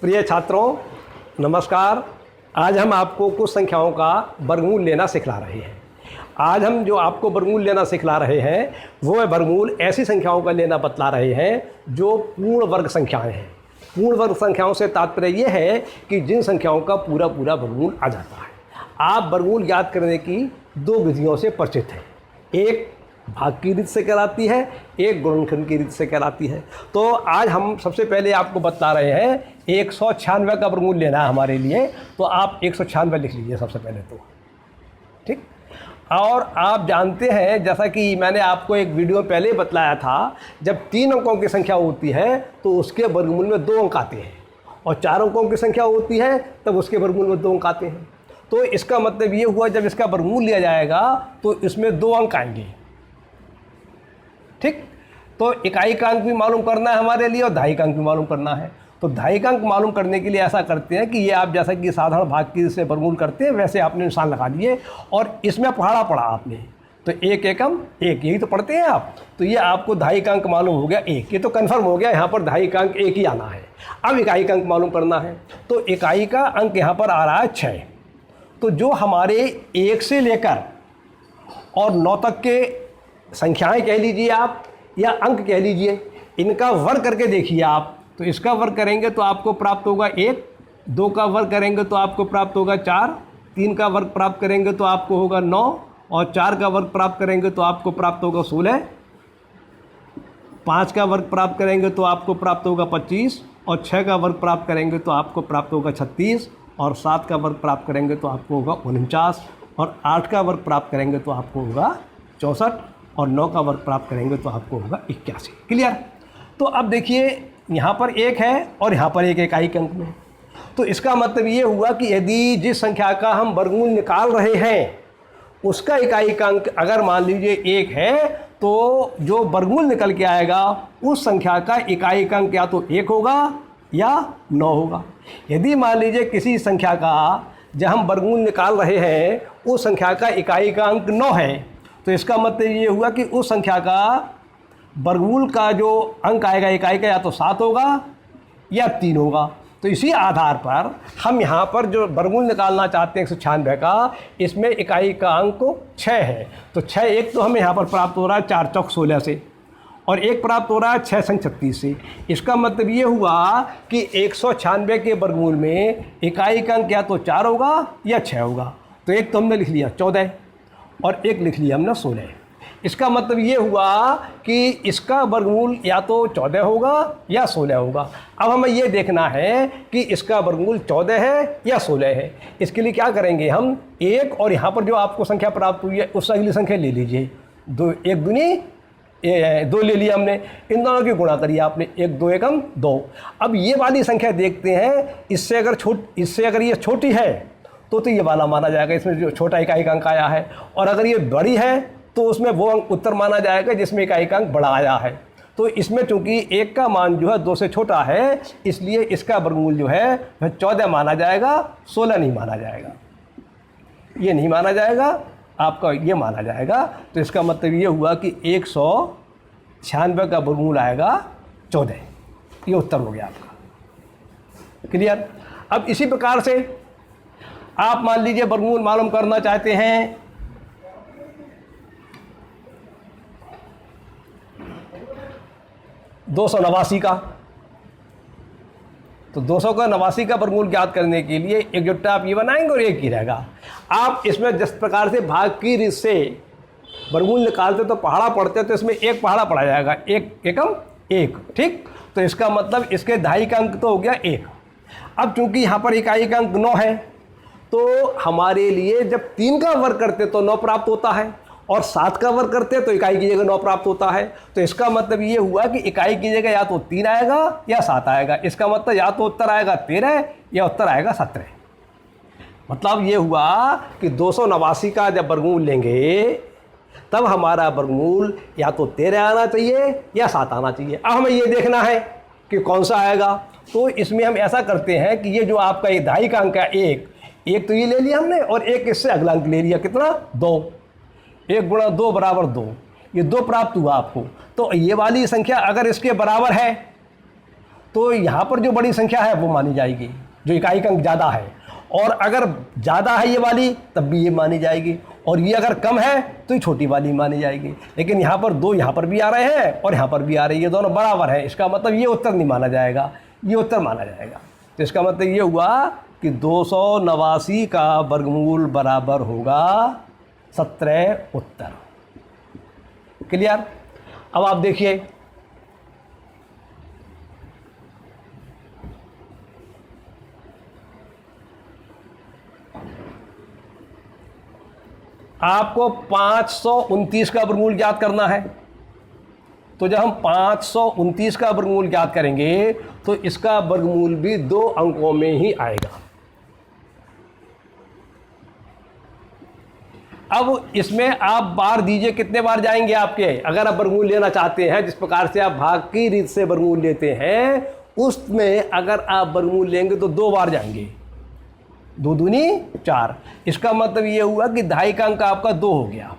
प्रिय छात्रों, नमस्कार। आज हम आपको कुछ संख्याओं का वर्गमूल लेना सिखला रहे हैं। आज हम जो आपको वर्गमूल लेना सिखला रहे हैं वो है वर्गमूल ऐसी संख्याओं का लेना बतला रहे हैं जो पूर्ण वर्ग संख्याएं हैं। पूर्ण वर्ग संख्याओं से तात्पर्य ये है कि जिन संख्याओं का पूरा वर्गमूल आ जाता है। आप वर्गमूल याद करने की दो विधियों से परिचित हैं, एक भाग की रीत से कहलाती है, एक गुणनखंड की रीत से कहलाती है। तो आज हम सबसे पहले आपको बता रहे हैं 196 का वर्गमूल लेना है हमारे लिए। तो आप 196 लिख लीजिए सबसे पहले तो, ठीक। और आप जानते हैं, जैसा कि मैंने आपको एक वीडियो पहले बतलाया था, जब 3 अंकों की संख्या होती है तो उसके वर्गमूल में 2 अंक आते हैं, और 4 अंकों की संख्या होती है तब उसके वर्गमूल में 2 अंक आते हैं। तो इसका मतलब ये हुआ, जब इसका वर्गमूल लिया जाएगा तो इसमें 2 अंक आएंगे, ठीक। तो इकाई का अंक भी मालूम करना है हमारे लिए और दहाई का अंक भी मालूम करना है। तो दहाई का अंक मालूम करने के लिए ऐसा करते हैं कि ये आप जैसा कि साधारण भाग की से वर्गमूल करते हैं वैसे आपने निशान लगा दिए और इसमें पहाड़ा पड़ा आपने, तो एक एकम एक, यही तो पढ़ते हैं आप। तो ये आपको दहाई का अंक मालूम हो गया एक, ये तो कन्फर्म हो गया, यहाँ पर दहाई का अंक एक ही आना है। अब इकाई का अंक मालूम करना है, तो इकाई का अंक यहाँ पर आ रहा है 6। तो जो हमारे 1 से लेकर और 9 तक के संख्याएं कह लीजिए आप या अंक कह लीजिए, इनका वर्ग करके देखिए आप। तो इसका वर्ग करेंगे तो आपको प्राप्त होगा 1, 2 का वर्ग करेंगे तो आपको प्राप्त होगा 4, 3 का वर्ग प्राप्त करेंगे तो आपको होगा 9, और 4 का वर्ग प्राप्त करेंगे तो आपको प्राप्त होगा 16, 5 का वर्ग प्राप्त करेंगे तो आपको प्राप्त होगा 25, और 6 का वर्ग प्राप्त करेंगे तो आपको प्राप्त होगा 36, और 7 का वर्ग प्राप्त करेंगे तो आपको होगा 49, और 8 का वर्ग प्राप्त करेंगे तो आपको होगा 64, और 9 का वर्ग प्राप्त करेंगे तो आपको होगा 81। क्लियर। तो अब देखिए, यहाँ पर 1 है और यहाँ पर 1 इकाई के अंक में। तो इसका मतलब ये हुआ कि यदि जिस संख्या का हम वर्गमूल निकाल रहे हैं उसका इकाई का अंक अगर मान लीजिए 1 है, तो जो वर्गमूल निकल के आएगा उस संख्या का इकाई का अंक या तो 1 होगा या 9 होगा। यदि मान लीजिए किसी संख्या का जब हम वर्गमूल निकाल रहे हैं उस संख्या का इकाई का अंक 9 है, तो इसका मतलब ये हुआ कि उस संख्या का वर्गमूल का जो अंक आएगा इकाई का या तो 7 होगा या 3 होगा। तो इसी आधार पर हम यहाँ पर जो वर्गमूल निकालना चाहते हैं 196 का, इसमें इकाई का अंक 6 है। तो 6 एक तो हमें यहाँ पर प्राप्त हो रहा है 4 चौक 16 से, और एक प्राप्त हो रहा है 6 संग 36 से। इसका मतलब ये हुआ कि 196 के वर्गमूल में इकाई का अंक या तो 4 होगा या 6 होगा। तो एक तो हमने लिख लिया 14 और एक लिख लिया हमने 16। इसका मतलब ये हुआ कि इसका वर्गमूल या तो 14 होगा या 16 होगा। अब हमें ये देखना है कि इसका वर्गमूल 14 है या 16 है। इसके लिए क्या करेंगे, हम 1 और यहाँ पर जो आपको संख्या प्राप्त हुई है उससे अगली संख्या ले लीजिए। 2 1 दूनी 2 ले लिया हमने, इन दोनों की गुणा करिए आपने, 1 2 एकम 2। अब ये वाली संख्या देखते हैं, इससे अगर ये छोटी है तो ये वाला माना जाएगा, इसमें जो छोटा इकाई का अंक आया है। और अगर ये बड़ी है तो उसमें वो अंक उत्तर माना जाएगा जिसमें इकाई का अंक बड़ा आया है। तो इसमें चूंकि 1 का मान जो है 2 से छोटा है, इसलिए इसका वर्गमूल जो है वह 14 माना जाएगा, 16 नहीं माना जाएगा। ये नहीं माना जाएगा, आपका ये माना जाएगा। तो इसका मतलब ये हुआ कि 196 का वर्गमूल आएगा 14। ये उत्तर हो गया आपका। क्लियर। अब इसी प्रकार से आप मान लीजिए वर्गमूल मालूम करना चाहते हैं 289 का। तो 289 का वर्गमूल ज्ञात करने के लिए एक जुट्टा आप ये बनाएंगे और एक ही रहेगा। आप इसमें जिस प्रकार से भाग की रीत से वर्गमूल निकालते तो पहाड़ा पढ़ते तो इसमें एक पहाड़ा पढ़ा जाएगा, 1 एकम 1, ठीक। तो इसका मतलब इसके दहाई का अंक तो हो गया 1। अब चूंकि यहाँ पर इकाई का अंक 9 है, तो हमारे लिए जब 3 का वर्ग करते तो 9 प्राप्त होता है, और 7 का वर्ग करते तो इकाई की जगह 9 प्राप्त होता है। तो इसका मतलब ये हुआ कि इकाई की जगह या तो 3 आएगा या 7 आएगा। इसका मतलब या तो उत्तर आएगा 13 या उत्तर आएगा 17। मतलब ये हुआ कि 289 का जब वर्गमूल लेंगे तब हमारा वर्गमूल या तो 13 आना चाहिए या 7 आना चाहिए। अब हमें ये देखना है कि कौन सा आएगा। तो इसमें हम ऐसा करते हैं कि ये जो आपका ये दहाई का अंक है 1 तो ये ले लिया हमने, और एक इससे अगला अंक ले लिया, कितना 2। 1 गुणा 2 बराबर 2, ये 2 प्राप्त हुआ आपको। तो ये वाली संख्या अगर इसके बराबर है तो यहाँ पर जो बड़ी संख्या है वो मानी जाएगी, जो इकाई का अंक ज़्यादा है। और अगर ज़्यादा है ये वाली तब भी ये मानी जाएगी, और ये अगर कम है तो ये छोटी वाली मानी जाएगी। लेकिन यहाँ पर दो यहाँ पर भी आ रहे हैं और यहाँ पर भी आ रही है, दोनों बराबर है, इसका मतलब ये उत्तर नहीं माना जाएगा, ये उत्तर माना जाएगा। तो इसका मतलब ये हुआ कि 289 का वर्गमूल बराबर होगा 17 उत्तर। क्लियर? अब आप देखिए, आपको 529 का वर्गमूल ज्ञात करना है। तो जब हम 529 का वर्गमूल ज्ञात करेंगे तो इसका वर्गमूल भी 2 अंकों में ही आएगा। अब इसमें आप बार दीजिए, कितने बार जाएंगे आपके, अगर आप वर्गमूल लेना चाहते हैं जिस प्रकार से आप भाग की रीत से वर्गमूल लेते हैं, उसमें अगर आप वर्गमूल लेंगे तो 2 बार जाएंगे, 2 दूनी 4। इसका मतलब ये हुआ कि दहाई का अंक आपका 2 हो गया।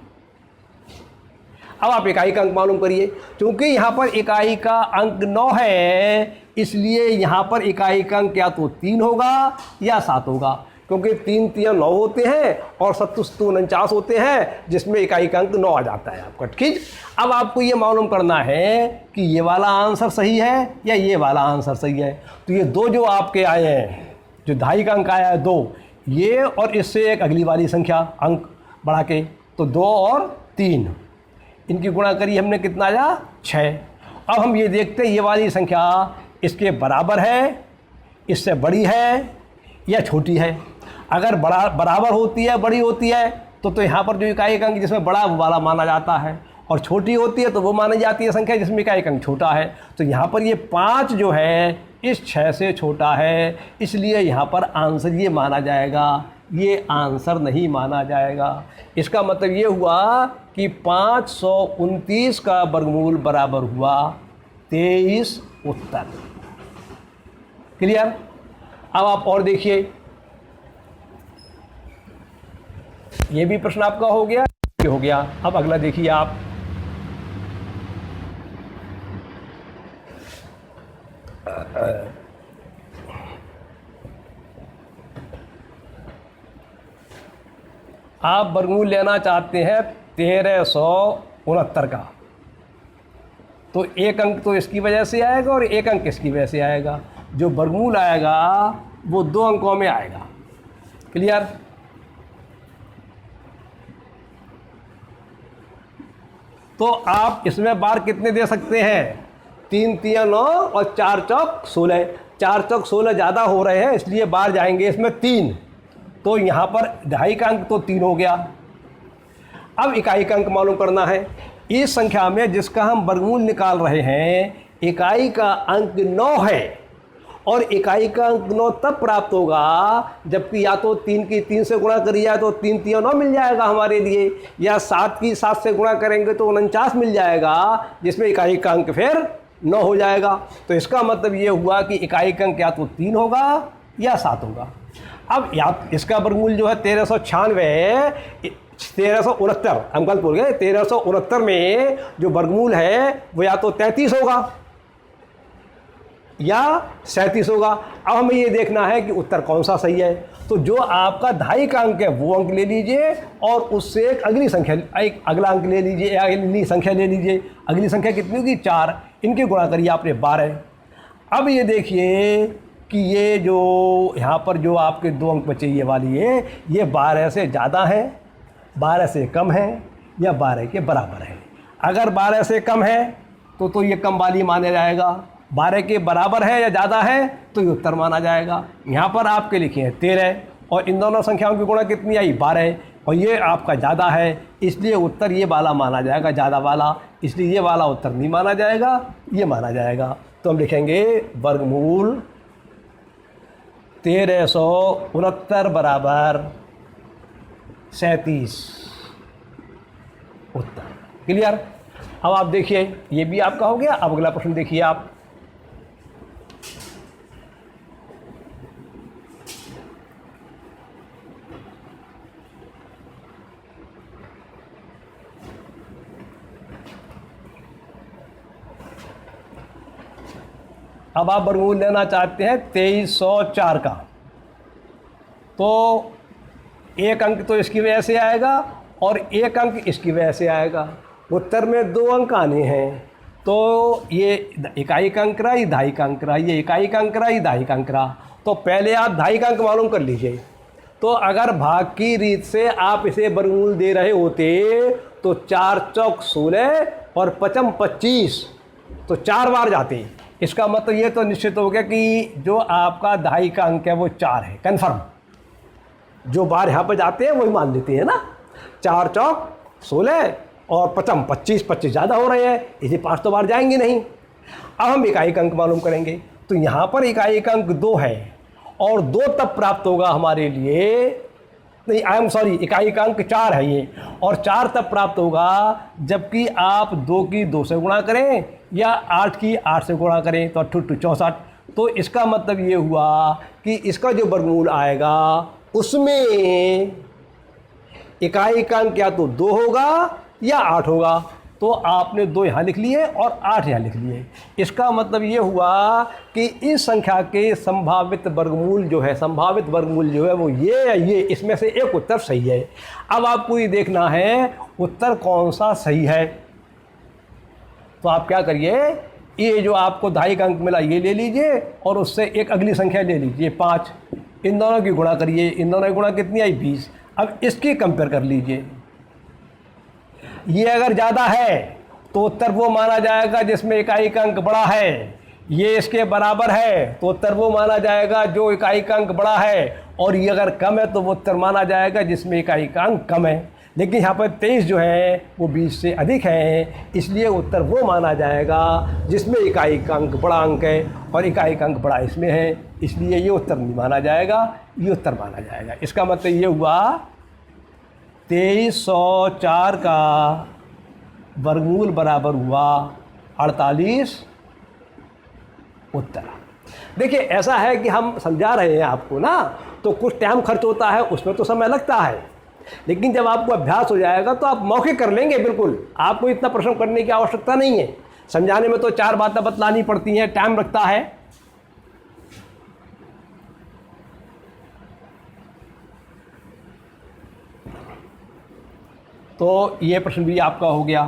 अब आप इकाई का अंक मालूम करिए, क्योंकि यहाँ पर इकाई का अंक 9 है, इसलिए यहाँ पर इकाई का अंक या तो 3 होगा या 7 होगा, क्योंकि 3 3 9 होते हैं और 7 49 होते हैं, जिसमें इकाई का अंक 9 आ जाता है आपका। ठीक, अब आपको ये मालूम करना है कि ये वाला आंसर सही है या ये वाला आंसर सही है। तो ये 2 जो आपके आए हैं, जो दहाई का अंक आया है 2, ये और इससे एक अगली वाली संख्या अंक बढ़ा के, तो 2 और 3 इनकी गुणा करी हमने, कितना आया 6। अब हम ये देखते हैं ये वाली संख्या इसके बराबर है, इससे बड़ी है या छोटी है। अगर बराबर होती है, बड़ी होती है, तो यहाँ पर जो इकाई का अंक जिसमें बड़ा वाला माना जाता है, और छोटी होती है तो वो मानी जाती है संख्या जिसमें इकाई का अंक छोटा है। तो यहाँ पर ये 5 जो है इस 6 से छोटा है, इसलिए यहाँ पर आंसर ये माना जाएगा, ये आंसर नहीं माना जाएगा। इसका मतलब ये हुआ कि 529 का वर्गमूल बराबर हुआ 23 उत्तर। क्लियर? अब आप और देखिए, ये भी प्रश्न आपका हो गया, ये हो गया। अब अगला देखिए आप, आप वर्गमूल लेना चाहते हैं 1369 का, तो एक अंक तो इसकी वजह से आएगा और एक अंक इसकी वजह से आएगा। जो वर्गमूल आएगा वो 2 अंकों में आएगा। क्लियर? तो आप इसमें बार कितने दे सकते हैं, 3 3 9 और 4 चौक 16। 4 चौक 16 ज़्यादा हो रहे हैं, इसलिए बार जाएंगे इसमें 3। तो यहाँ पर दहाई का अंक तो 3 हो गया। अब इकाई का अंक मालूम करना है। इस संख्या में जिसका हम वर्गमूल निकाल रहे हैं, इकाई का अंक 9 है, और इकाई का अंक 9 तब प्राप्त होगा जबकि या तो 3 की 3 से गुणा करी जाए तो 3 3 9 मिल जाएगा हमारे लिए, या 7 की 7 से गुणा करेंगे तो 49 मिल जाएगा, जिसमें इकाई का अंक फिर 9 हो जाएगा। तो इसका मतलब ये हुआ कि इकाई का अंक या तो 3 होगा या 7 होगा। अब या इसका वर्गमूल जो है 1396, 1369, हम गलत बोल गए, 1369 में जो वर्गमूल है वो या तो 33 होगा या 37 होगा। अब हमें ये देखना है कि उत्तर कौन सा सही है। तो जो आपका दहाई का अंक है वो अंक ले लीजिए, और उससे एक अगली संख्या, एक अगला अंक ले लीजिए, अगली संख्या ले लीजिए। अगली संख्या कितनी होगी, 4, इनकी गुणा करिए आपने 12। अब ये देखिए कि ये जो यहाँ पर जो आपके 2 अंक बचे ये वाली है, ये 12 से ज़्यादा है, 12 से कम है, या 12 के बराबर है। अगर 12 से कम है तो ये कम वाली माना जाएगा, 12 के बराबर है या ज़्यादा है तो ये उत्तर माना जाएगा। यहाँ पर आपके लिखे हैं 13, और इन दोनों संख्याओं की गुणा कितनी आई, 12, और ये आपका ज़्यादा है, इसलिए उत्तर ये वाला माना जाएगा, ज़्यादा वाला, इसलिए ये वाला उत्तर नहीं माना जाएगा, ये माना जाएगा। तो हम लिखेंगे वर्गमूल 1369 बराबर 37 उत्तर। क्लियर? अब आप देखिए, ये भी आपका हो गया। अब अगला प्रश्न देखिए आप, अब आप वर्गमूल लेना चाहते हैं 2304 का, तो एक अंक तो इसकी वजह से आएगा और एक अंक इसकी वजह से आएगा। उत्तर में 2 अंक आने हैं, तो ये इकाई का अंक रहा, ये दहाई का अंक रहा, ये इकाई का अंक रहा, ये दहाई का अंक रहा। तो पहले आप दहाई का अंक मालूम कर लीजिए। तो अगर भाग की रीत से आप इसे वर्गमूल दे रहे होते तो 4 चौक 16 और 5 25, तो 4 बार जाते। इसका मतलब ये तो निश्चित हो गया कि जो आपका दहाई का अंक है वो 4 है, कन्फर्म। जो बार यहाँ पर जाते हैं वही मान लेते हैं ना। 4 चौक 16 और 5 25, 25 ज़्यादा हो रहे हैं, इसे 5 तो बार जाएंगे नहीं। अब हम इकाई का अंक मालूम करेंगे, तो यहाँ पर इकाई का अंक 2 है और 2 तब प्राप्त होगा हमारे लिए, नहीं आई एम सॉरी, इकाई का अंक 4 है ये, और 4 तब प्राप्त होगा जबकि आप 2 की 2 से गुणा करें या 8 की 8 से गुणा करें, तो 8 64। तो इसका मतलब ये हुआ कि इसका जो वर्गमूल आएगा उसमें इकाई का अंक या तो 2 होगा या 8 होगा। तो आपने 2 यहाँ लिख लिए और 8 यहाँ लिख लिए। इसका मतलब ये हुआ कि इस संख्या के संभावित वर्गमूल जो है, संभावित वर्गमूल जो है वो ये या ये, इसमें से एक उत्तर सही है। अब आपको ये देखना है उत्तर कौन सा सही है। तो आप क्या करिए, ये जो आपको दहाई का अंक मिला ये ले लीजिए और उससे एक अगली संख्या ले लीजिए 5, इन दोनों की गुणा करिए, इन दोनों की गुणा कितनी आई 20। अब इसकी कंपेयर कर लीजिए, ये अगर ज़्यादा है तो उत्तर वो माना जाएगा जिसमें इकाई का अंक बड़ा है, ये इसके बराबर है तो उत्तर वो माना जाएगा जो इकाई का अंक बड़ा है, और ये अगर कम है तो वो उत्तर माना जाएगा जिसमें इकाई का अंक कम है। लेकिन यहाँ पर 23 जो है वो 20 से अधिक है, इसलिए उत्तर वो माना जाएगा जिसमें इकाई का अंक बड़ा अंक है और इकाई का अंक बड़ा इसमें है, इसलिए ये उत्तर नहीं माना जाएगा, ये उत्तर माना जाएगा। इसका मतलब ये हुआ 2304 का वर्गमूल बराबर हुआ 48 उत्तर। देखिए ऐसा है कि हम समझा रहे हैं आपको ना, तो कुछ टाइम खर्च होता है, उसमें तो समय लगता है, लेकिन जब आपको अभ्यास हो जाएगा तो आप मौके कर लेंगे। बिल्कुल आपको इतना प्रश्न करने की आवश्यकता नहीं है। समझाने में तो 4 बातें बतलानी पड़ती हैं, टाइम लगता है। तो ये प्रश्न भी आपका हो गया।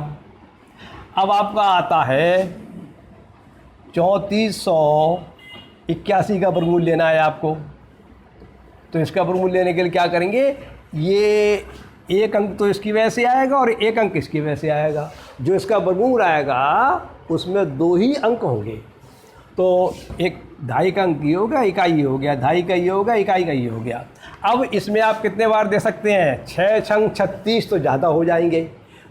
अब आपका आता है 3481 का वर्गमूल लेना है आपको। तो इसका वर्गमूल लेने के लिए क्या करेंगे, ये एक अंक तो इसकी वजह से आएगा और एक अंक इसकी वजह से आएगा। जो इसका वर्गमूल आएगा उसमें 2 ही अंक होंगे। तो एक दहाई का अंक ये हो गया, इकाई ये हो गया, दहाई का ये हो गया, इकाई का ये हो गया। अब इसमें आप कितने बार दे सकते हैं, 6 छंग 36 तो ज़्यादा हो जाएंगे,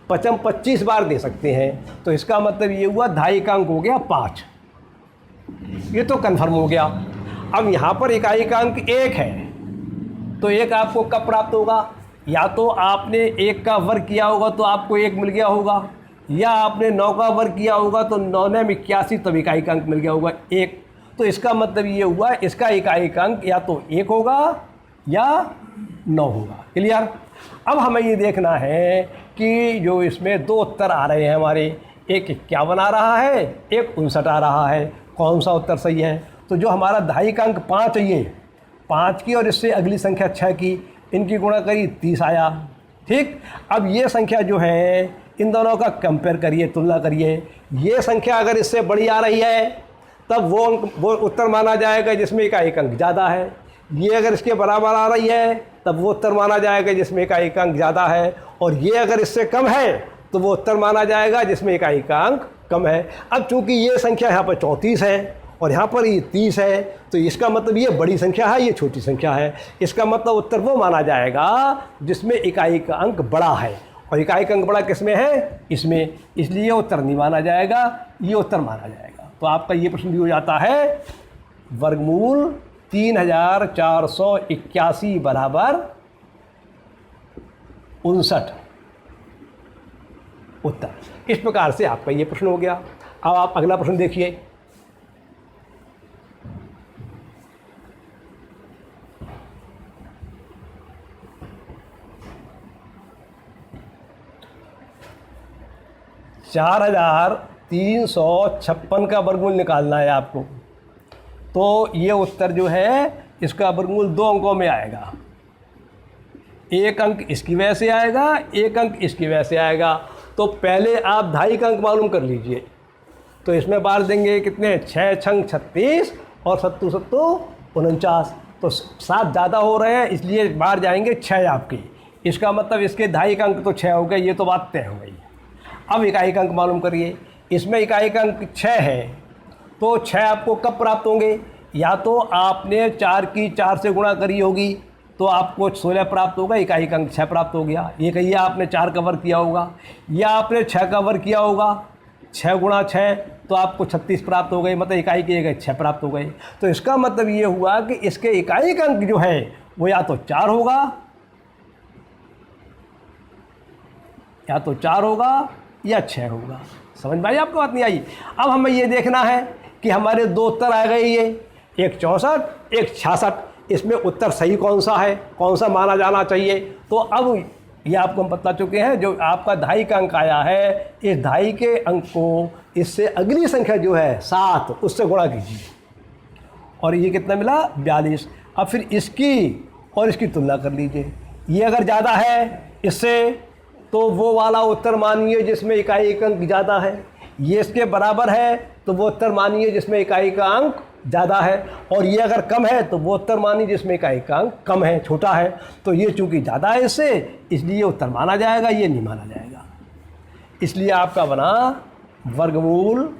5 25 बार दे सकते हैं। तो इसका मतलब ये हुआ दहाई का अंक हो गया 5, ये तो कन्फर्म हो गया। अब यहाँ पर इकाई का अंक 1 है, तो 1 आपको कब प्राप्त होगा, या तो आपने 1 का वर्ग किया होगा तो आपको 1 मिल गया होगा, या आपने 9 का वर्ग किया होगा तो 9 में 81 तब इकाई का अंक मिल गया होगा 1। तो इसका मतलब ये हुआ इसका इकाई का अंक या तो 1 होगा या 9 होगा। क्लियर। अब हमें ये देखना है कि जो इसमें 2 उत्तर आ रहे हैं हमारे, एक 51 आ रहा है, एक 59 आ रहा है, कौन सा उत्तर सही है। तो जो हमारा दहाई का अंक 5 है, ये 5 की और इससे अगली संख्या 6 की, इनकी गुणा करी 30 आया। ठीक। अब ये संख्या जो है इन दोनों का कंपेयर करिए, तुलना करिए। ये संख्या अगर इससे बड़ी आ रही है तब वो उत्तर माना जाएगा जिसमें इकाई का अंक ज़्यादा है। ये अगर इसके बराबर आ रही है तब वो उत्तर माना जाएगा जिसमें इकाई का अंक ज़्यादा है, और ये अगर इससे कम है तो वो उत्तर माना जाएगा जिसमें इकाई का अंक कम है। अब चूंकि ये संख्या यहाँ पर 34 है और यहाँ पर ये 30 है, तो इसका मतलब ये बड़ी संख्या है, ये छोटी संख्या है। इसका मतलब उत्तर वो माना जाएगा जिसमें इकाई का अंक बड़ा है, और इकाई का अंक बड़ा किसमें है, इसमें, इसलिए ये उत्तर नहीं माना जाएगा, ये उत्तर माना जाएगा। तो आपका ये प्रश्न भी हो जाता है वर्गमूल 3481 बराबर 59 उत्तर। इस प्रकार से आपका ये प्रश्न हो गया। अब आप अगला प्रश्न देखिए। चार 4356 का वर्गमूल निकालना है आपको। तो ये उत्तर जो है इसका वर्गमूल 2 अंकों में आएगा। 1 अंक इसकी वजह से आएगा, 1 अंक इसकी वजह से आएगा। तो पहले आप 2.5 अंक मालूम कर लीजिए। तो इसमें बार देंगे कितने, 6 छंग 36 और 7 7 49। तो 7 ज़्यादा हो रहे हैं इसलिए बाहर जाएंगे 6 आपकी। इसका मतलब इसके 2.5 अंक तो 6 हो गए, ये तो बात तय हो गई। अब इकाई अंक मालूम करिए। इसमें इकाई अंक 6 है, तो 6 आपको कब प्राप्त होंगे? या तो आपने 4 की 4 से गुणा करी होगी तो आपको 16 प्राप्त होगा, इकाई अंक 6 प्राप्त हो गया। ये कहिए आपने 4 का वर्ग किया होगा, या आपने 6 का वर्ग किया होगा, 6 गुणा 6 तो आपको 36 प्राप्त हो गए, मतलब इकाई किए गए 6 प्राप्त हो गए। तो इसका मतलब ये हुआ कि इसके इकाई अंक जो है वो या तो 4 होगा, या तो 4 होगा या 6 होगा। समझ में आई आपको? बात नहीं आई? अब हमें ये देखना है कि हमारे 2 उत्तर आ गए, ये एक 64 एक 66। इसमें उत्तर सही कौन सा है, कौन सा माना जाना चाहिए? तो अब ये आपको हम बता चुके हैं। जो आपका 2.5 का अंक आया है, इस 2.5 के अंक को इससे अगली संख्या जो है 7 उससे गुणा कीजिए और ये कितना मिला, 42। अब फिर इसकी और इसकी तुलना कर लीजिए। ये अगर ज़्यादा है इससे तो वो वाला उत्तर मानिए जिसमें इकाई का अंक ज़्यादा है। ये इसके बराबर है तो वो उत्तर मानिए जिसमें इकाई का अंक ज़्यादा है। और ये अगर कम है तो वो उत्तर मानिए जिसमें इकाई का अंक कम है, छोटा है। तो ये चूँकि ज़्यादा है इससे, इसलिए उत्तर माना जाएगा, ये नहीं माना जाएगा। इसलिए आपका बना वर्गमूल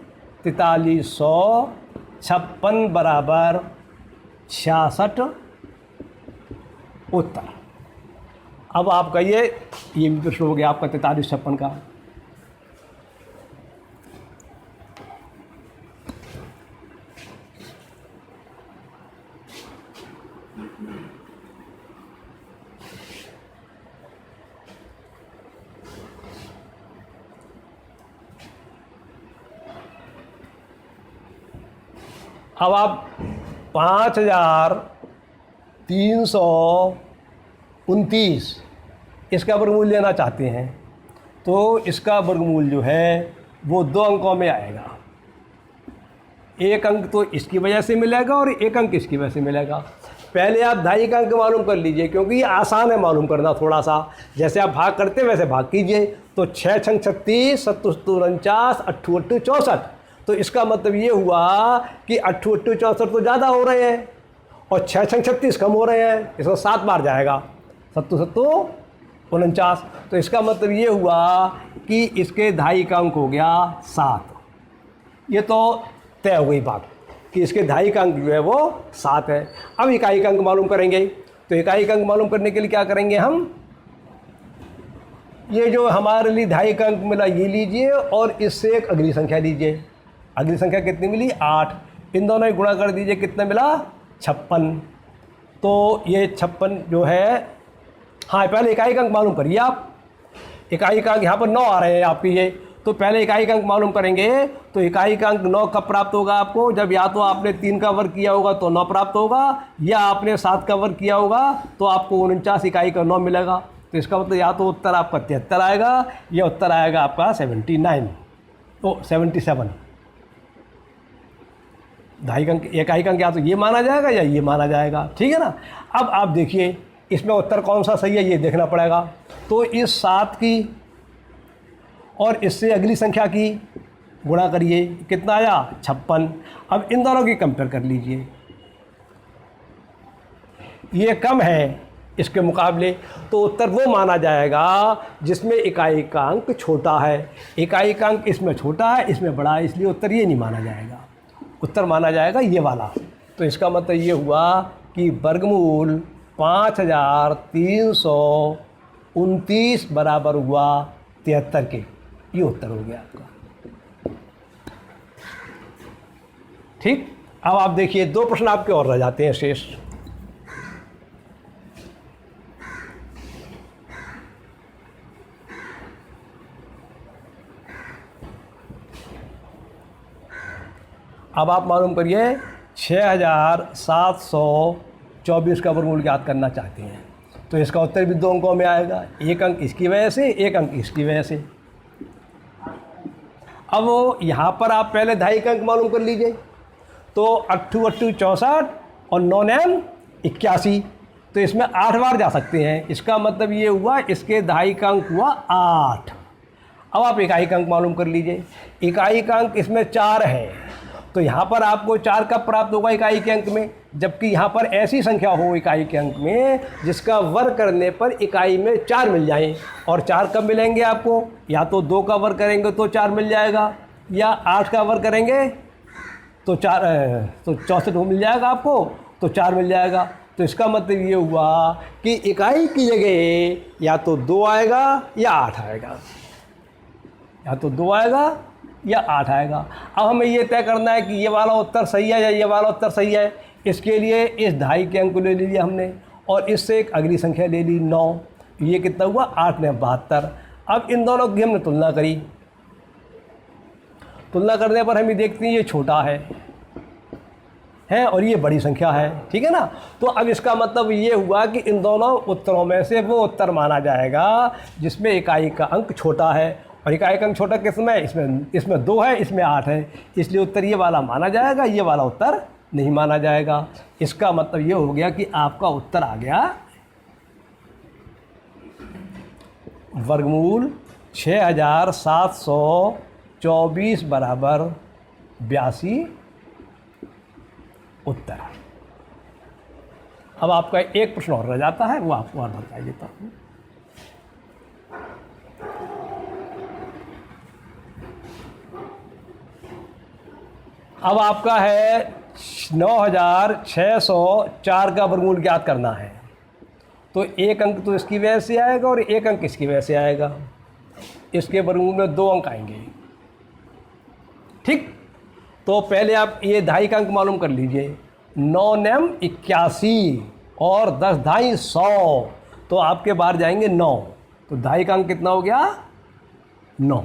4356 बराबर 66 उत्तर। अब आपका ये भी प्रश्न हो गया आपका 4356 का। अब आप 5329 इसका वर्गमूल लेना चाहते हैं, तो इसका वर्गमूल जो है वो 2 अंकों में आएगा। 1 अंक तो इसकी वजह से मिलेगा और 1 अंक इसकी वजह से मिलेगा। पहले आप 2.5 का अंक मालूम कर लीजिए, क्योंकि ये आसान है मालूम करना थोड़ा सा। जैसे आप भाग करते हैं वैसे भाग कीजिए। तो 6 छंग 36, 7 49, 8 8 64। तो इसका मतलब ये हुआ कि 8 8 64 तो ज़्यादा हो रहे हैं और 6 छंग 36 कम हो रहे हैं। इसको 7 बार जाएगा, 7 7 49। तो इसका मतलब ये हुआ कि इसके 2.5 का अंक हो गया 7। ये तो तय हो गई बात कि इसके 2.5 का अंक जो है वो 7 है। अब इकाई का अंक मालूम करेंगे। तो इकाई का अंक मालूम करने के लिए क्या करेंगे हम, ये जो हमारे लिए 2.5 का अंक मिला ये लीजिए और इससे एक अगली संख्या लीजिए। अगली संख्या कितनी मिली, 8। इन दोनों ही गुणा कर दीजिए, कितना मिला, 56। तो ये 56 जो है, हाँ पहले इकाई का अंक मालूम करिए आप। इकाई का अंक यहाँ पर 9 आ रहे हैं आपके ये, तो पहले इकाई का अंक मालूम करेंगे। तो इकाई का अंक 9 कब प्राप्त होगा आपको, जब या तो आपने 3 का वर्ग किया होगा तो 9 प्राप्त होगा, या आपने 7 का वर्ग किया होगा तो आपको 49 इकाई का 9 मिलेगा। तो इसका मतलब या तो उत्तर आपका 73 आएगा या उत्तर आएगा आपका 79 तो 77। 2.5 अंक इकाई का अंक या तो ये माना जाएगा या ये माना जाएगा, ठीक है ना। अब आप देखिए इसमें उत्तर कौन सा सही है ये देखना पड़ेगा। तो इस 7 की और इससे अगली संख्या की गुणा करिए, कितना आया, 56। अब इन दोनों की कंपेयर कर लीजिए। ये कम है इसके मुकाबले, तो उत्तर वो माना जाएगा जिसमें इकाई का अंक छोटा है। इकाई का अंक इसमें छोटा है, इसमें बड़ा है, इसलिए उत्तर ये नहीं माना जाएगा। उत्तर माना जाएगा ये वाला। तो इसका मतलब ये हुआ कि वर्गमूल 5329 बराबर हुआ 73 के। ये उत्तर हो गया आपका, ठीक। अब आप देखिए 2 प्रश्न आपके और रह जाते हैं शेष। अब आप मालूम करिए 6724 का वर्गमूल ज्ञात करना चाहते हैं। तो इसका उत्तर भी 2 अंकों में आएगा, 1 अंक इसकी वजह से, 1 अंक इसकी वजह से। अब यहाँ पर आप पहले 2.5 का अंक मालूम कर लीजिए। तो 8 8 64 और 9 9 81, तो इसमें 8 बार जा सकते हैं। इसका मतलब ये हुआ इसके दहाई का अंक हुआ 8। अब आप इकाई का अंक मालूम कर लीजिए। इकाई का अंक इसमें 4 है, तो यहाँ पर आपको 4 कब प्राप्त होगा इकाई के अंक में, जबकि यहाँ पर ऐसी संख्या हो इकाई के अंक में जिसका वर्ग करने पर इकाई में 4 मिल जाएं। और 4 कब मिलेंगे आपको, या तो 2 का वर्ग करेंगे तो 4 मिल जाएगा, या 8 का वर्ग करेंगे तो 64 मिल जाएगा आपको, तो 4 मिल जाएगा। तो इसका मतलब ये हुआ कि इकाई की जगह या तो 2 आएगा या 8 आएगा, या तो 2 आएगा या 8 आएगा। अब हमें ये तय करना है कि ये वाला उत्तर सही है या ये वाला उत्तर सही है। इसके लिए इस दहाई के अंक को ले लिया हमने और इससे एक अगली संख्या ले ली 9। ये कितना हुआ 8 ने 72। अब इन दोनों की हमने तुलना करी, तुलना करने पर हम ये देखते हैं ये छोटा है और ये बड़ी संख्या है, ठीक है ना। तो अब इसका मतलब ये हुआ कि इन दोनों उत्तरों में से वो उत्तर माना जाएगा जिसमें इकाई का अंक छोटा है। और इकाई का अंक छोटा किसमें, इसमें 2 है, इसमें 8 है, इसलिए उत्तर ये वाला माना जाएगा, ये वाला उत्तर नहीं माना जाएगा। इसका मतलब ये हो गया कि आपका उत्तर आ गया वर्गमूल 6724 बराबर 82 उत्तर। अब आपका एक प्रश्न और रह जाता है, वो आपको और बताई देता हूँ। अब आपका है 9604 का वर्गमूल ज्ञात करना है। तो एक अंक तो इसकी वजह से आएगा और एक अंक इसकी वजह से आएगा। इसके वर्गमूल में 2 अंक आएंगे, ठीक। तो पहले आप ये दहाई का अंक मालूम कर लीजिए। 9 9 81 और 10 दहाई 100, तो आपके बाहर जाएंगे 9, तो दहाई का अंक कितना हो गया 9।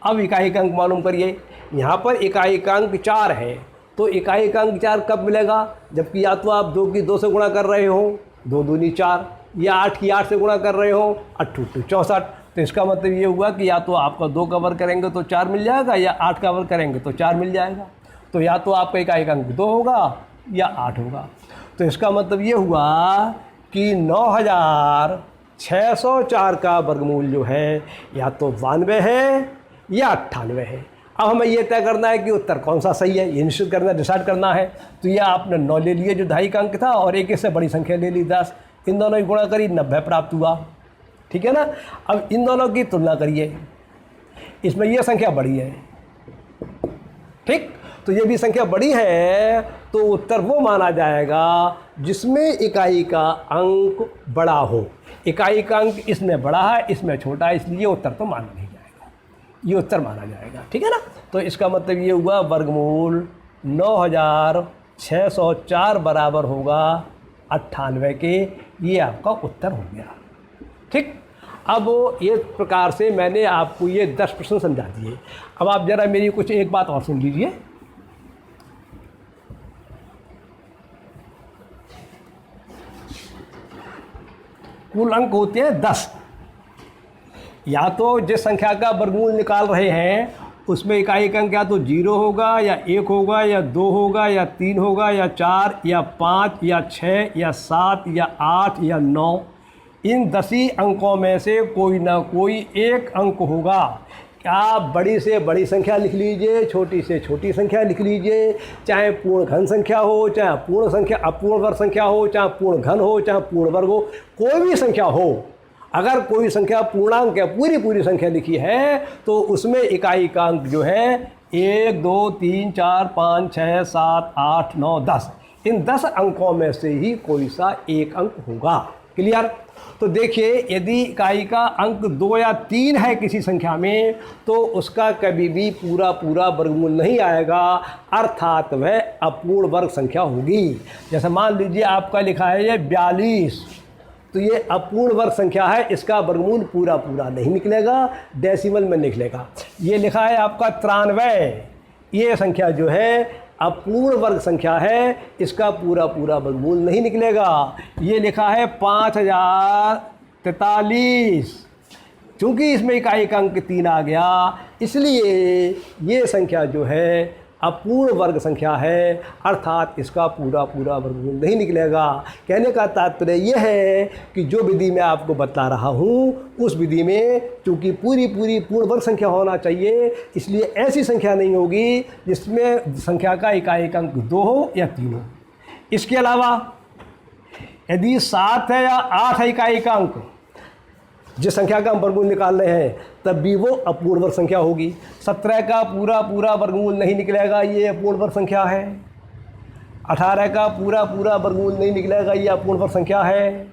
अब इकाई का अंक मालूम करिए। यहाँ पर इकाई का अंक 4 है, तो इकाई का अंक 4 कब मिलेगा, जबकि या तो आप 2 की 2 से गुणा कर रहे हो, 2 दूनी 4, या 8 की 8 से गुणा कर रहे हो, 8 8 64। तो इसका मतलब ये हुआ कि या तो आपका 2 का वर्ग करेंगे तो 4 मिल जाएगा, या 8 का वर्ग करेंगे तो 4 मिल जाएगा। तो या तो आपका इकाई का अंक 2 होगा या 8 होगा। तो इसका मतलब ये हुआ कि 9604 का वर्गमूल जो है या तो 92 है या 98 है। अब हमें ये तय करना है कि उत्तर कौन सा सही है, ये निश्चित करना, डिसाइड करना है। तो ये आपने 9 ले लिए जो दहाई का अंक था, और एक इससे बड़ी संख्या ले ली 10। इन दोनों की गुणा करी, 90 प्राप्त हुआ, ठीक है ना। अब इन दोनों की तुलना करिए, इसमें ये संख्या बड़ी है, ठीक। तो ये भी संख्या बड़ी है, तो उत्तर वो माना जाएगा जिसमें इकाई का अंक बड़ा हो। इकाई का अंक इसमें बड़ा है, इसमें छोटा है, इसलिए उत्तर तो माना नहीं जाएगा, ये उत्तर माना जाएगा, ठीक है ना। तो इसका मतलब ये हुआ वर्गमूल 9604 बराबर होगा 98 के। ये आपका उत्तर हो गया, ठीक। अब ये प्रकार से मैंने आपको ये 10 प्रश्न समझा दिए। अब आप ज़रा मेरी कुछ एक बात और सुन लीजिए। कुल अंक होते हैं 10। या तो जिस संख्या का वर्गमूल निकाल रहे हैं उसमें इकाई का अंक या तो 0 होगा या 1 होगा या 2 होगा या 3 होगा या 4 या 5 या 6 या 7 या 8 या 9। इन 10 ही अंकों में से कोई ना कोई एक अंक होगा। आप बड़ी से बड़ी संख्या लिख लीजिए, छोटी से छोटी संख्या लिख लीजिए, चाहे पूर्ण घन संख्या हो, चाहे पूर्ण संख्या अपूर्ण वर्ग संख्या हो, चाहे पूर्ण घन हो, चाहे पूर्ण वर्ग हो, कोई भी संख्या हो। अगर कोई संख्या पूर्णांक या पूरी संख्या लिखी है तो उसमें इकाई का अंक जो है 1 2 3 4 5 6 7 8 9 10। इन 10 अंकों में से ही कोई सा एक अंक होगा। क्लियर। तो देखिए, यदि इकाई का अंक 2 या 3 है किसी संख्या में तो उसका कभी भी पूरा वर्गमूल नहीं आएगा, अर्थात वह अपूर्ण वर्ग संख्या होगी। जैसे मान लीजिए आपका लिखा है ये 42, तो ये अपूर्ण वर्ग संख्या है, इसका वर्गमूल पूरा नहीं निकलेगा, डेसिमल में निकलेगा। ये लिखा है आपका 93, ये संख्या जो है अपूर्ण वर्ग संख्या है, इसका पूरा वर्गमूल नहीं निकलेगा। ये लिखा है 5043, चूँकि इसमें इकाई का अंक 3 आ गया, इसलिए ये संख्या जो है अपूर्ण वर्ग संख्या है, अर्थात इसका पूरा पूरा वर्गमूल नहीं निकलेगा। कहने का तात्पर्य यह है कि जो विधि मैं आपको बता रहा हूँ उस विधि में चूँकि पूरी पूरी पूर्ण वर्ग संख्या होना चाहिए, इसलिए ऐसी संख्या नहीं होगी जिसमें संख्या का इकाई अंक 2 हो या 3 हो। इसके अलावा यदि 7 है या 8 है इकाई का अंक, जिस संख्या का हम वर्गमूल निकाल रहे हैं, तब भी वो अपूर्ण वर्ग संख्या होगी। 17 का पूरा पूरा वर्गमूल नहीं निकलेगा, ये अपूर्ण वर्ग संख्या है। 18 का पूरा पूरा वर्गमूल नहीं निकलेगा, ये अपूर्ण वर्ग संख्या है।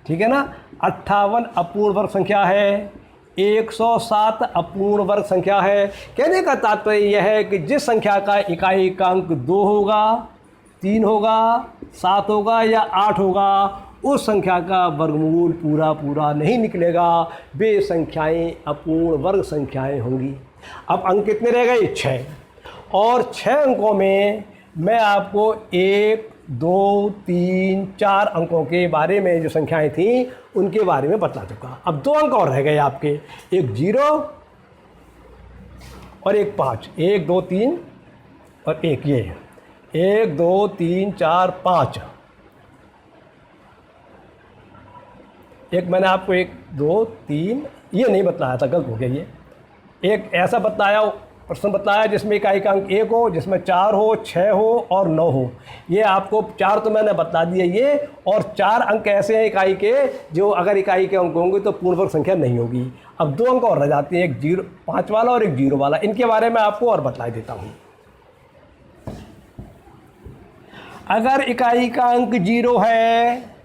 ठीक है ना। 58 अपूर्ण वर्ग संख्या है। 107 अपूर्ण वर्ग संख्या है। कहने का तात्पर्य यह है कि जिस संख्या का इकाई का अंक 2 होगा, 3 होगा, 7 होगा या 8 होगा, उस संख्या का वर्गमूल पूरा पूरा नहीं निकलेगा, वे संख्याएं अपूर्ण वर्ग संख्याएं होंगी। अब अंक कितने रह गए? 6। और 6 अंकों में मैं आपको 1, 2, 3, 4 अंकों के बारे में जो संख्याएं थीं उनके बारे में बता चुका। अब 2 अंक और रह गए आपके, एक 0 और एक 5। 1, 2, 3 और एक ये 1, 2, 3, 4, 5। एक मैंने आपको 1, 2, 3 ये नहीं बताया था, गलत हो गया। ये एक ऐसा बताया प्रश्न बताया जिसमें इकाई का अंक 1 हो, जिसमें 4 हो, 6 हो और 9 हो। ये आपको 4 तो मैंने बता दिए ये, और 4 अंक ऐसे हैं इकाई के जो अगर इकाई के अंक होंगे तो पूर्ण वर्ग संख्या नहीं होगी। अब 2 अंक और रह जाते हैं, एक 5 वाला और एक 0 वाला। इनके बारे में आपको और बता देता हूँ। अगर इकाई का अंक 0 है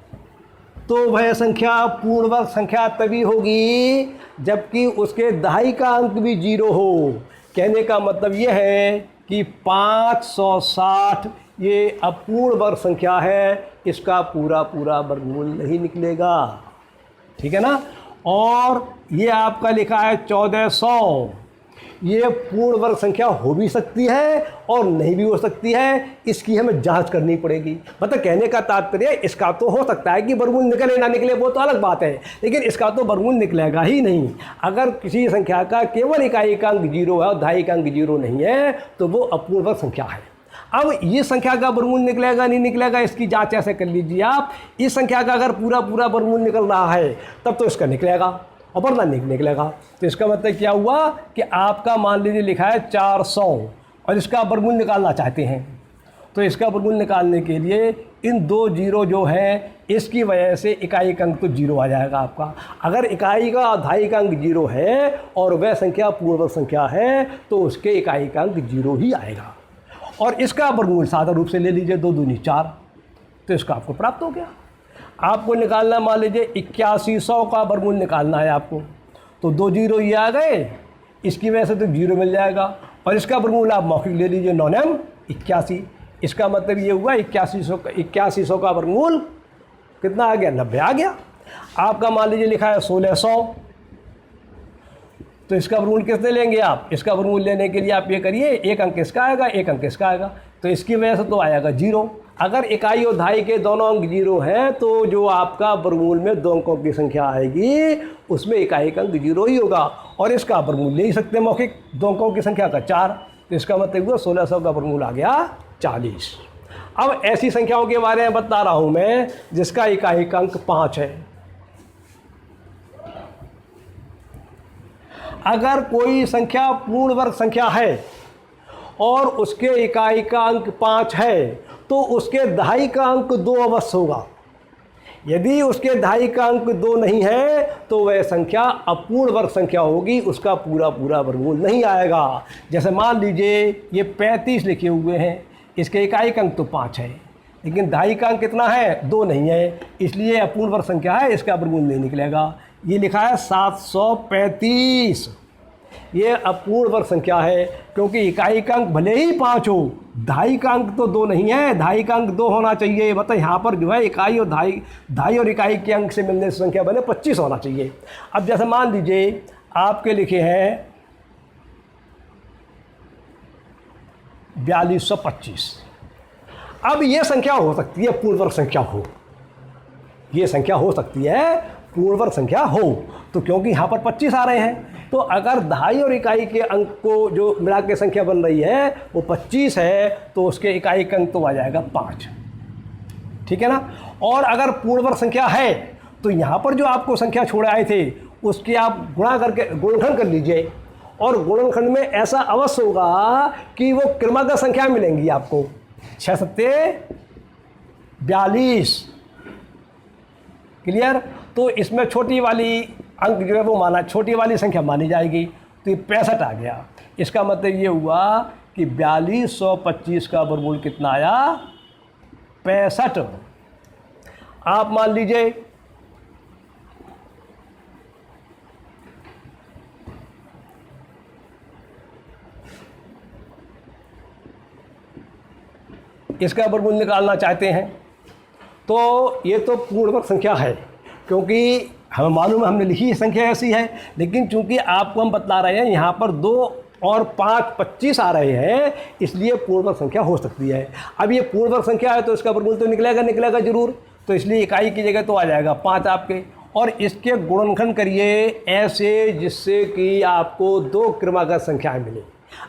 तो वह संख्या पूर्ण वर्ग संख्या तभी होगी जबकि उसके दहाई का अंक भी 0 हो। कहने का मतलब यह है कि 560 ये अपूर्ण वर्ग संख्या है, इसका पूरा पूरा वर्गमूल नहीं निकलेगा। ठीक है ना। और ये आपका लिखा है 1400, ये पूर्ण वर्ग संख्या हो भी सकती है और नहीं भी हो सकती है, इसकी हमें जांच करनी पड़ेगी। मतलब कहने का तात्पर्य इसका तो हो सकता है कि वर्गमूल निकले ना निकले वो तो अलग बात है, लेकिन इसका तो वर्गमूल निकलेगा ही नहीं। अगर किसी संख्या का केवल इकाई का अंक 0 है और दहाई का अंक 0 नहीं है तो वो अपूर्ण वर्ग संख्या है। अब ये संख्या का वर्गमूल निकलेगा नहीं निकलेगा इसकी जांच ऐसे कर लीजिए आप। इस संख्या का अगर पूरा पूरा वर्गमूल निकल रहा है तब तो इसका निकलेगा और वरना नहीं निकलेगा। तो इसका मतलब क्या हुआ कि आपका मान लीजिए लिखा है 400 और इसका वर्गमूल निकालना चाहते हैं, तो इसका वर्गमूल निकालने के लिए इन 2 0 जो हैं इसकी वजह से इकाई का अंक तो 0 आ जाएगा आपका। अगर इकाई का और दहाई का अंक 0 है और वह संख्या पूर्ण वर्ग संख्या है तो उसके इकाई का अंक 0 ही आएगा। और इसका वर्गमूल साधारण रूप से ले लीजिए 2 दूनी 4, तो इसका आपको प्राप्त हो गया। आपको निकालना मान लीजिए 8100 का वर्गमूल निकालना है आपको, तो 2 0 ये आ गए, इसकी वजह से तो 0 मिल जाएगा। और इसका वर्गमूल आप मौखिक ले लीजिए 9 9 81। इसका मतलब ये हुआ 8100 का वर्गमूल कितना आ गया? 90 आ गया। आपका मान लीजिए लिखा है 1600, तो इसका वर्गमूल कितने लेंगे आप? इसका वर्गमूल लेने के लिए आप ये करिए, एक अंक इसका आएगा, एक अंक इसका आएगा, तो इसकी वजह से तो आएगा 0। अगर इकाई और दहाई के दोनों अंक 0 हैं तो जो आपका वर्गमूल में 2 अंकों की संख्या आएगी उसमें इकाई का अंक 0 ही होगा। और इसका वर्गमूल ले ही सकते मौखिक 2 अंकों की संख्या का 4, तो इसका मतलब हुआ 1600 का वर्गमूल आ गया 40। अब ऐसी संख्याओं के बारे में बता रहा हूँ मैं जिसका इकाई का अंक 5 है। अगर कोई संख्या पूर्ण वर्ग संख्या है और उसके इकाई का अंक 5 है तो उसके दहाई का अंक 2 अवश्य होगा। यदि उसके दहाई का अंक 2 नहीं है तो वह संख्या अपूर्ण वर्ग संख्या होगी, उसका पूरा पूरा वर्गमूल नहीं आएगा। जैसे मान लीजिए ये 35 लिखे हुए हैं, इसके इकाई का अंक तो 5 है लेकिन दहाई का अंक कितना है? 2 नहीं है, इसलिए अपूर्ण वर्ग संख्या है, इसका वर्गमूल नहीं निकलेगा। ये लिखा है 735, ये अपूर्ण वर्ग संख्या है क्योंकि इकाई का अंक भले ही 5 हो, दहाई का अंक तो 2 नहीं है, दहाई का अंक 2 होना चाहिए। मतलब यहाँ पर जो है इकाई और दहाई और इकाई के अंक से मिलने से संख्या बने 25 होना चाहिए। अब जैसे मान लीजिए आपके लिखे हैं 4225, अब ये संख्या हो सकती है पूर्ण वर्ग संख्या हो, ये संख्या हो सकती है पूर्ण वर्ग संख्या हो। तो क्योंकि यहाँ पर 25 आ रहे हैं, तो अगर दहाई और इकाई के अंक को जो मिला के संख्या बन रही है वो 25 है, तो उसके इकाई का अंक तो आ जाएगा 5। ठीक है ना। और अगर पूर्ण वर्ग संख्या है तो यहाँ पर जो आपको संख्या छोड़े आए थे उसके आप गुणा करके गुणनखंड कर लीजिए, और गुणनखंड में ऐसा अवश्य होगा कि वो क्रमागत संख्या मिलेंगी आपको। 6 सत्ते 42। क्लियर। तो इसमें छोटी वाली अंक जो है वो माना, छोटी वाली संख्या मानी जाएगी। तो ये 65 आ गया। इसका मतलब ये हुआ कि 4225 का वर्गमूल कितना आया? 65। आप मान लीजिए इसका वर्गमूल निकालना चाहते हैं, तो ये तो पूर्ण वर्ग संख्या है, क्योंकि हमें मालूम है हमने लिखी संख्या ऐसी है, लेकिन चूंकि आपको हम बतला रहे हैं यहाँ पर 2 और 5 25 आ रहे हैं, इसलिए पूर्ण वर्ग संख्या हो सकती है। अब ये पूर्ण वर्ग संख्या है तो इसका वर्गमूल तो निकलेगा जरूर, तो इसलिए इकाई की जगह तो आ जाएगा 5 आपके, और इसके गुणनखंड करिए ऐसे जिससे कि आपको 2 क्रमागत संख्याएं मिले।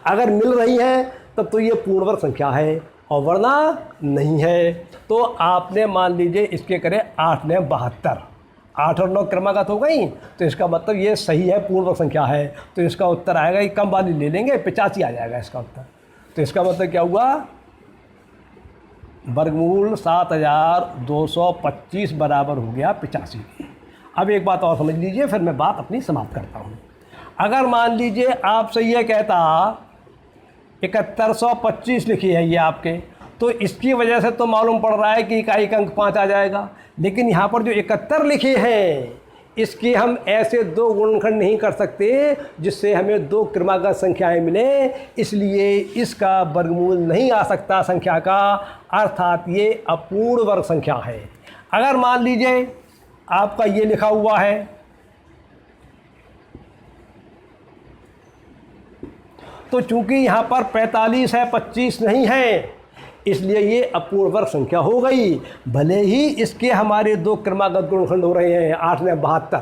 अगर मिल रही हैं तब तो ये पूर्ण वर्ग संख्या है, और वरना नहीं है। तो आपने मान लीजिए इसके करें 8 ने 72, 8 और 9 क्रमागत हो गई, तो इसका मतलब ये सही है, पूर्ण वर्ग संख्या है। तो इसका उत्तर आएगा, ये कम वाली ले लेंगे, 85 आ जाएगा इसका उत्तर। तो इसका मतलब क्या हुआ? वर्गमूल 7225 बराबर हो गया 85। अब एक बात और समझ लीजिए, फिर मैं बात अपनी समाप्त करता हूँ। अगर मान लीजिए आपसे ये कहता 7125 लिखी है ये आपके, तो इसकी वजह से तो मालूम पड़ रहा है कि इकाई का अंक 5 आ जाएगा, लेकिन यहाँ पर जो 71 लिखे हैं इसके हम ऐसे 2 गुणनखंड नहीं कर सकते जिससे हमें 2 क्रमागत संख्याएं मिले, इसलिए इसका वर्गमूल नहीं आ सकता संख्या का, अर्थात ये अपूर्ण वर्ग संख्या है। अगर मान लीजिए आपका ये लिखा हुआ है तो चूंकि यहाँ पर 45 है 25 नहीं है, इसलिए ये अपूर्ण वर्ग संख्या हो गई। भले ही इसके हमारे 2 क्रमागत गुणनखंड हो रहे हैं 8 ने 72,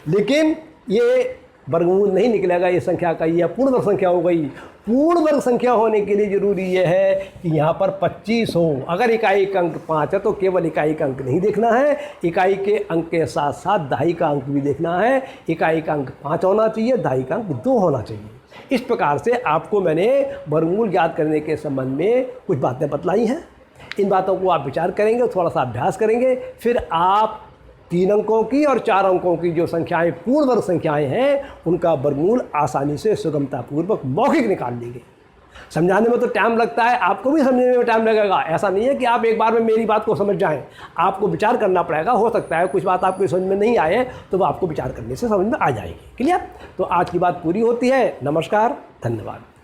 लेकिन ये वर्गमूल नहीं निकलेगा ये संख्या का, ये अपूर्ण वर्ग संख्या हो गई। पूर्ण वर्ग संख्या होने के लिए ज़रूरी ये है कि यहाँ पर 25 हो। अगर इकाई का अंक 5 है तो केवल इकाई का अंक नहीं देखना है, इकाई के अंक के साथ साथ दहाई का अंक भी देखना है। इकाई का अंक 5 होना चाहिए, दहाई का अंक 2 होना चाहिए। इस प्रकार से आपको मैंने वर्गमूल ज्ञात करने के संबंध में कुछ बातें बतलाई हैं। इन बातों को आप विचार करेंगे, थोड़ा सा अभ्यास करेंगे, फिर आप 3 अंकों की और 4 अंकों की जो संख्याएं पूर्ण वर्ग संख्याएं हैं उनका वर्गमूल आसानी से सुगमतापूर्वक मौखिक निकाल लेंगे। समझाने में तो टाइम लगता है, आपको भी समझने में टाइम लगेगा। ऐसा नहीं है कि आप एक बार में मेरी बात को समझ जाएं, आपको विचार करना पड़ेगा। हो सकता है कुछ बात आपको समझ में नहीं आए तो वो आपको विचार करने से समझ में आ जाएगी। क्लियर। तो आज की बात पूरी होती है। नमस्कार, धन्यवाद।